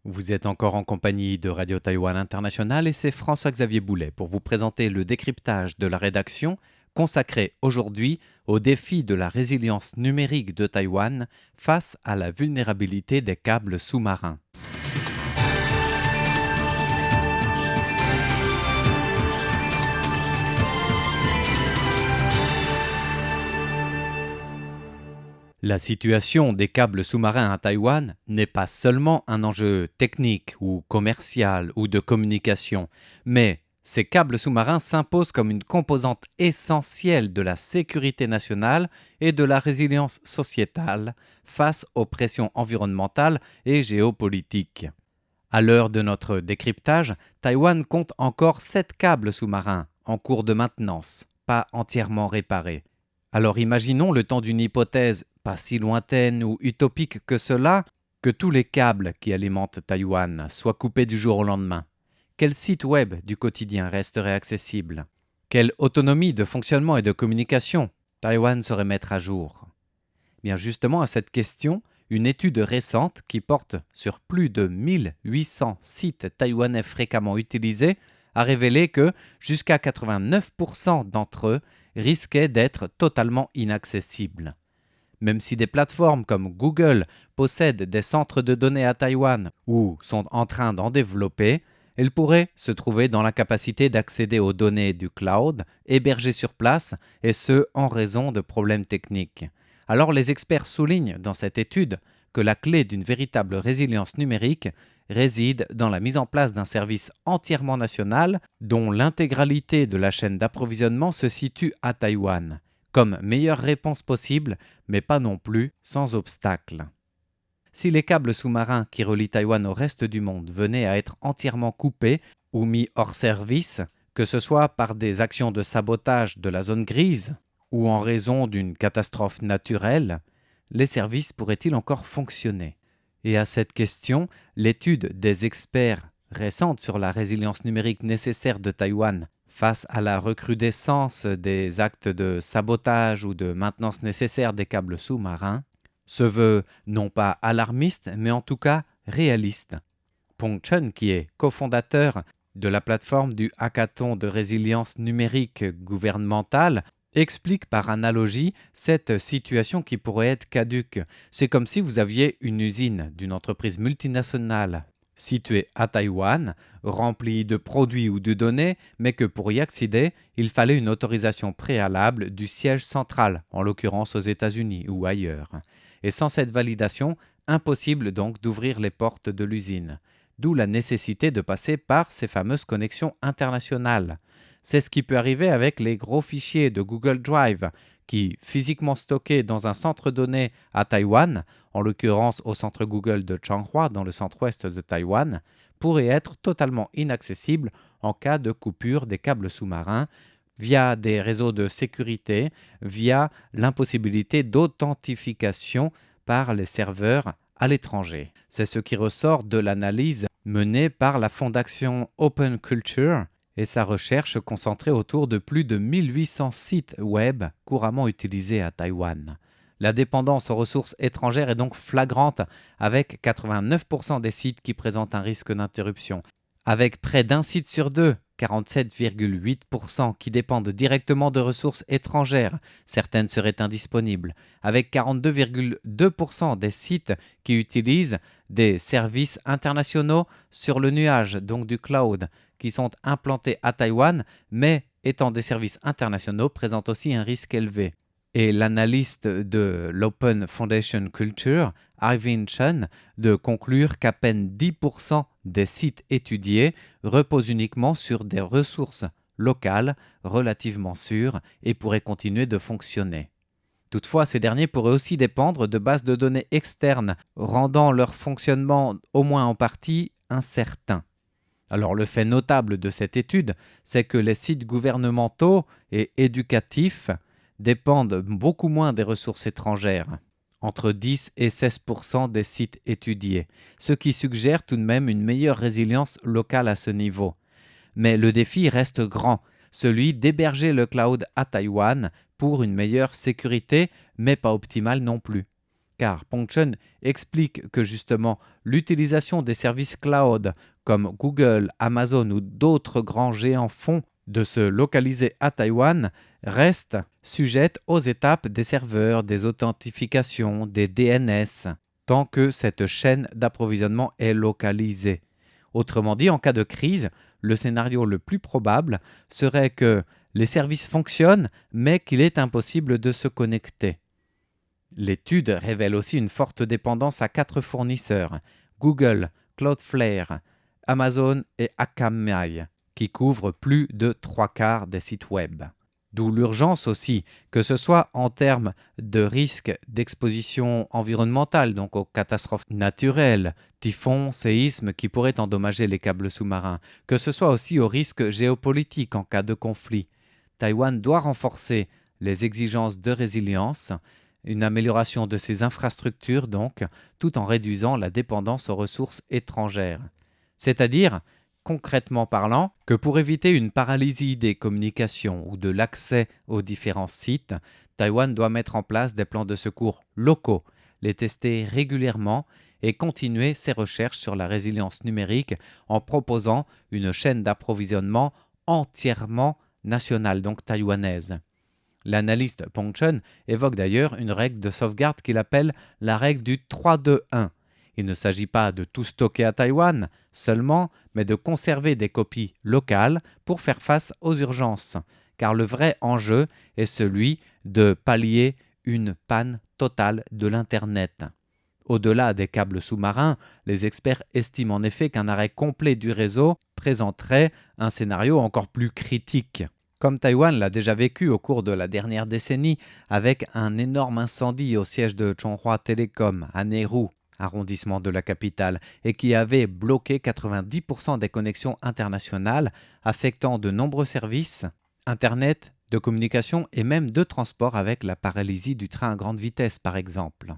Vous êtes encore en compagnie de Radio Taïwan International et c'est François-Xavier Boulet pour vous présenter le décryptage de la rédaction consacré aujourd'hui au défi de la résilience numérique de Taïwan face à la vulnérabilité des câbles sous-marins. La situation des câbles sous-marins à Taïwan n'est pas seulement un enjeu technique ou commercial ou de communication, mais ces câbles sous-marins s'imposent comme une composante essentielle de la sécurité nationale et de la résilience sociétale face aux pressions environnementales et géopolitiques. À l'heure de notre décryptage, Taïwan compte encore 7 câbles sous-marins en cours de maintenance, pas entièrement réparés. Alors imaginons le temps d'une hypothèse pas si lointaine ou utopique que cela, que tous les câbles qui alimentent Taïwan soient coupés du jour au lendemain. Quel site web du quotidien resterait accessible? Quelle autonomie de fonctionnement et de communication Taïwan saurait mettre à jour? Bien justement à cette question, une étude récente qui porte sur plus de 1800 sites taïwanais fréquemment utilisés a révélé que jusqu'à 89% d'entre eux risquaient d'être totalement inaccessibles. Même si des plateformes comme Google possèdent des centres de données à Taïwan ou sont en train d'en développer, elles pourraient se trouver dans l'incapacité d'accéder aux données du cloud hébergées sur place, et ce en raison de problèmes techniques. Alors les experts soulignent dans cette étude que la clé d'une véritable résilience numérique réside dans la mise en place d'un service entièrement national dont l'intégralité de la chaîne d'approvisionnement se situe à Taïwan, comme meilleure réponse possible, mais pas non plus sans obstacle. Si les câbles sous-marins qui relient Taïwan au reste du monde venaient à être entièrement coupés ou mis hors service, que ce soit par des actions de sabotage de la zone grise ou en raison d'une catastrophe naturelle, les services pourraient-ils encore fonctionner? Et à cette question, l'étude des experts récente sur la résilience numérique nécessaire de Taïwan face à la recrudescence des actes de sabotage ou de maintenance nécessaires des câbles sous-marins se veut non pas alarmiste, mais en tout cas réaliste. Peng Chen, qui est cofondateur de la plateforme du hackathon de résilience numérique gouvernementale, explique par analogie cette situation qui pourrait être caduque. C'est comme si vous aviez une usine d'une entreprise multinationale située à Taïwan, remplie de produits ou de données, mais que pour y accéder, il fallait une autorisation préalable du siège central, en l'occurrence aux États-Unis ou ailleurs. Et sans cette validation, impossible donc d'ouvrir les portes de l'usine. D'où la nécessité de passer par ces fameuses connexions internationales. C'est ce qui peut arriver avec les gros fichiers de Google Drive qui, physiquement stockés dans un centre donné à Taïwan, en l'occurrence au centre Google de Changhua dans le centre-ouest de Taïwan, pourraient être totalement inaccessibles en cas de coupure des câbles sous-marins via des réseaux de sécurité, via l'impossibilité d'authentification par les serveurs à l'étranger. C'est ce qui ressort de l'analyse menée par la fondation Open Culture et sa recherche concentrée autour de plus de 1800 sites web couramment utilisés à Taïwan. La dépendance aux ressources étrangères est donc flagrante, avec 89% des sites qui présentent un risque d'interruption, avec près d'un site sur deux, 47,8% qui dépendent directement de ressources étrangères, certaines seraient indisponibles, avec 42,2% des sites qui utilisent des services internationaux sur le nuage, donc du cloud, qui sont implantés à Taïwan, mais étant des services internationaux, présentent aussi un risque élevé. Et l'analyste de l'Open Foundation Culture, Ivan Chen, de conclure qu'à peine 10% des sites étudiés reposent uniquement sur des ressources locales relativement sûres et pourraient continuer de fonctionner. Toutefois, ces derniers pourraient aussi dépendre de bases de données externes, rendant leur fonctionnement, au moins en partie, incertain. Alors le fait notable de cette étude, c'est que les sites gouvernementaux et éducatifs dépendent beaucoup moins des ressources étrangères, entre 10 et 16% des sites étudiés, ce qui suggère tout de même une meilleure résilience locale à ce niveau. Mais le défi reste grand, celui d'héberger le cloud à Taïwan pour une meilleure sécurité, mais pas optimale non plus. car Pongchen explique que justement l'utilisation des services cloud comme Google, Amazon ou d'autres grands géants font de se localiser à Taïwan reste sujette aux étapes des serveurs, des authentifications, des DNS, tant que cette chaîne d'approvisionnement est localisée. Autrement dit, en cas de crise, le scénario le plus probable serait que les services fonctionnent, mais qu'il est impossible de se connecter. L'étude révèle aussi une forte dépendance à 4 fournisseurs, Google, Cloudflare, Amazon et Akamai, qui couvrent plus de 3/4 des sites web. D'où l'urgence aussi, que ce soit en termes de risque d'exposition environnementale, donc aux catastrophes naturelles, typhons, séismes qui pourraient endommager les câbles sous-marins, que ce soit aussi au risque géopolitique en cas de conflit. Taïwan doit renforcer les exigences de résilience, une amélioration de ses infrastructures donc, tout en réduisant la dépendance aux ressources étrangères. C'est-à-dire, concrètement parlant, que pour éviter une paralysie des communications ou de l'accès aux différents sites, Taïwan doit mettre en place des plans de secours locaux, les tester régulièrement et continuer ses recherches sur la résilience numérique en proposant une chaîne d'approvisionnement entièrement nationale, donc taïwanaise. L'analyste Pongchen évoque d'ailleurs une règle de sauvegarde qu'il appelle la règle du 3-2-1. Il ne s'agit pas de tout stocker à Taïwan seulement, mais de conserver des copies locales pour faire face aux urgences, car le vrai enjeu est celui de pallier une panne totale de l'Internet. Au-delà des câbles sous-marins, les experts estiment en effet qu'un arrêt complet du réseau présenterait un scénario encore plus critique. Comme Taïwan l'a déjà vécu au cours de la dernière décennie avec un énorme incendie au siège de Chunghwa Telecom à Nehru, arrondissement de la capitale, et qui avait bloqué 90% des connexions internationales, affectant de nombreux services, Internet, de communication et même de transport avec la paralysie du train à grande vitesse par exemple.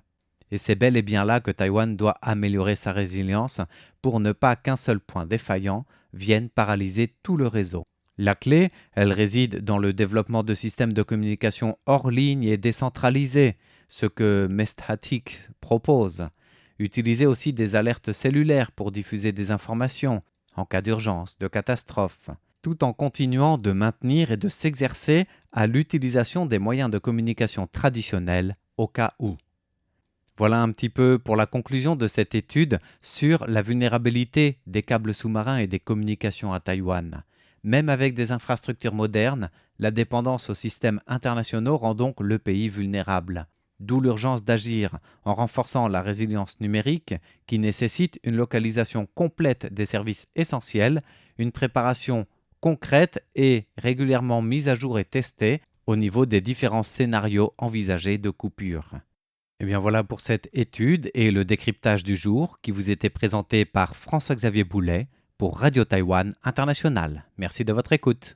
Et c'est bel et bien là que Taïwan doit améliorer sa résilience pour ne pas qu'un seul point défaillant vienne paralyser tout le réseau. La clé, elle réside dans le développement de systèmes de communication hors ligne et décentralisés, ce que Mestatic propose. Utiliser aussi des alertes cellulaires pour diffuser des informations en cas d'urgence, de catastrophe, tout en continuant de maintenir et de s'exercer à l'utilisation des moyens de communication traditionnels au cas où. Voilà un petit peu pour la conclusion de cette étude sur la vulnérabilité des câbles sous-marins et des communications à Taïwan. Même avec des infrastructures modernes, la dépendance aux systèmes internationaux rend donc le pays vulnérable. D'où l'urgence d'agir en renforçant la résilience numérique qui nécessite une localisation complète des services essentiels, une préparation concrète et régulièrement mise à jour et testée au niveau des différents scénarios envisagés de coupure. Et bien voilà pour cette étude et le décryptage du jour qui vous était présenté par François-Xavier Boulet pour Radio Taïwan International. Merci de votre écoute.